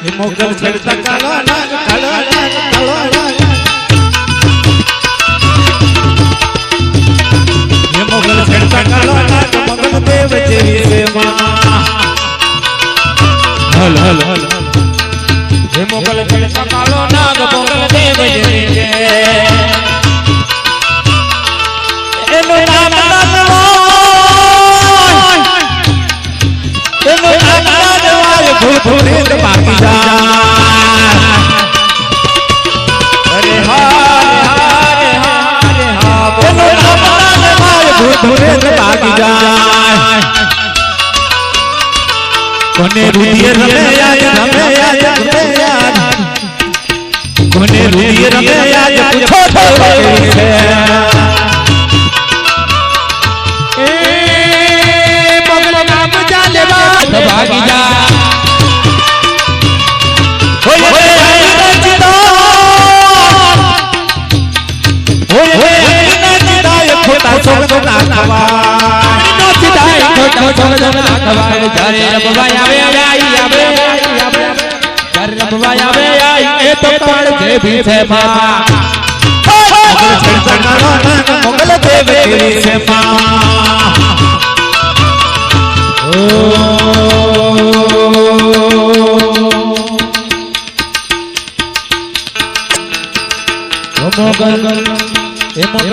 મોગલ છેડતા કાળો નાગ કાળો નાગ કાળો નાગ મોગલ છેડતા કાળો નાગ મોગલ દેવ જેવી સેવા હલ હલ હલ હે મોગલ છેડતા કાળો નાગ મોગલ દેવ જેવી એનું નામ ભૂલ બાકી જા અરે હારે હારે હા બોલો ભૂલ બાકી જા કોને રુધિર રમે આજ રમે આજ રમે આજ કોને રુધિર રમે આજ પૂછો તો છે એ મોગલ નામ ચાલે વાત ભાગી જા મોગલ દેવ તેરી છે મોગલ એ મોગલ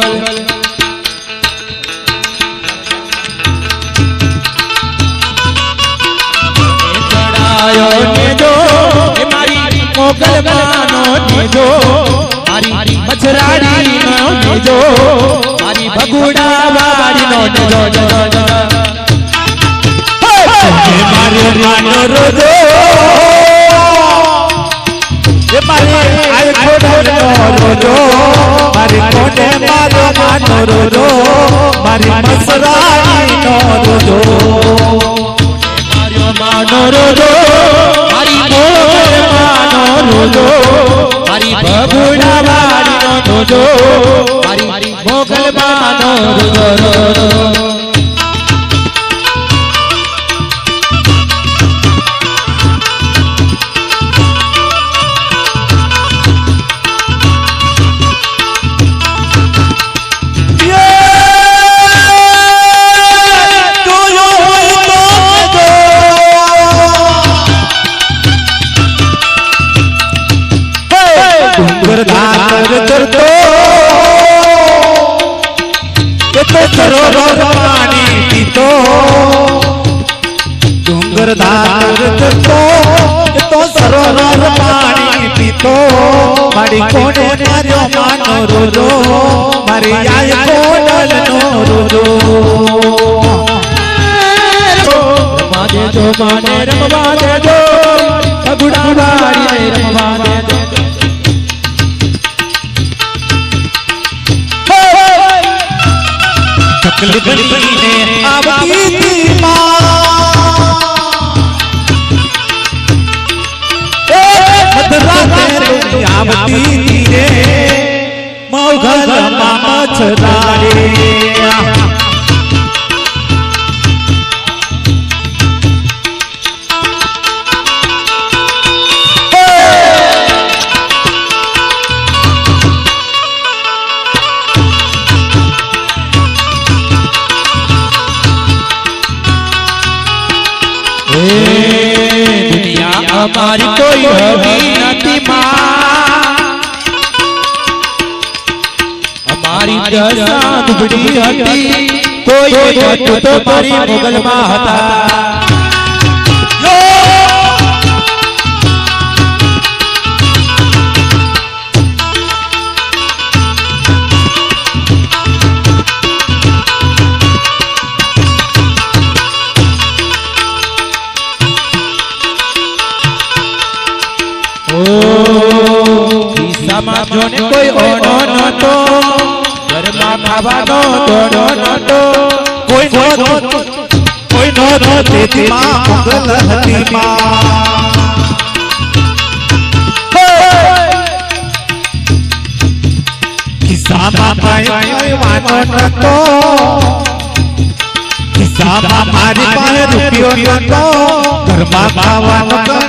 મોગલ માનો નીજો મારી મછરાડી નો નીજો મારી ભગુડા વાડી નો નીજો મારે માનો રોજો એ મારે આય ખોડો રોજો મારી કોને મારો માનો રોજો મારી મછરાડી નો રોજો મારો માનો રોજો મારી રોજો મારી ભગુડા વાડી નો રોજો મારી મોગલ માનો રોજો સરોવર પાણી પીતો ડુંગર ધાર જતો તો સરોવર પાણી પીતો મારી કોને માર્યો માનો રોજો મારી આય કોડલ નો રોજો રમવા દેજો માને રમવા દેજો ભગુડા વાડી રમવા દેજો ચકલી બનીને આવતી તી માં એ મધરાતે આવતી તી રે મોગલ માં મછરાડી हमारी कोई हवी नती मां हमारी दशा दुबड़ी हती कोई हट तो मारी मोगल मां हता જોને કોઈ ઓનો નતો ઘરમાં ખાવાનો દોડો નતો કોઈ નો તેથી માં મોગલ હતી માં ખિસ્સામાં પાઈ વાનો નતો ખિસ્સામાં મારી પાસે રૂપિયો નતો ઘરમાં ખાવાનો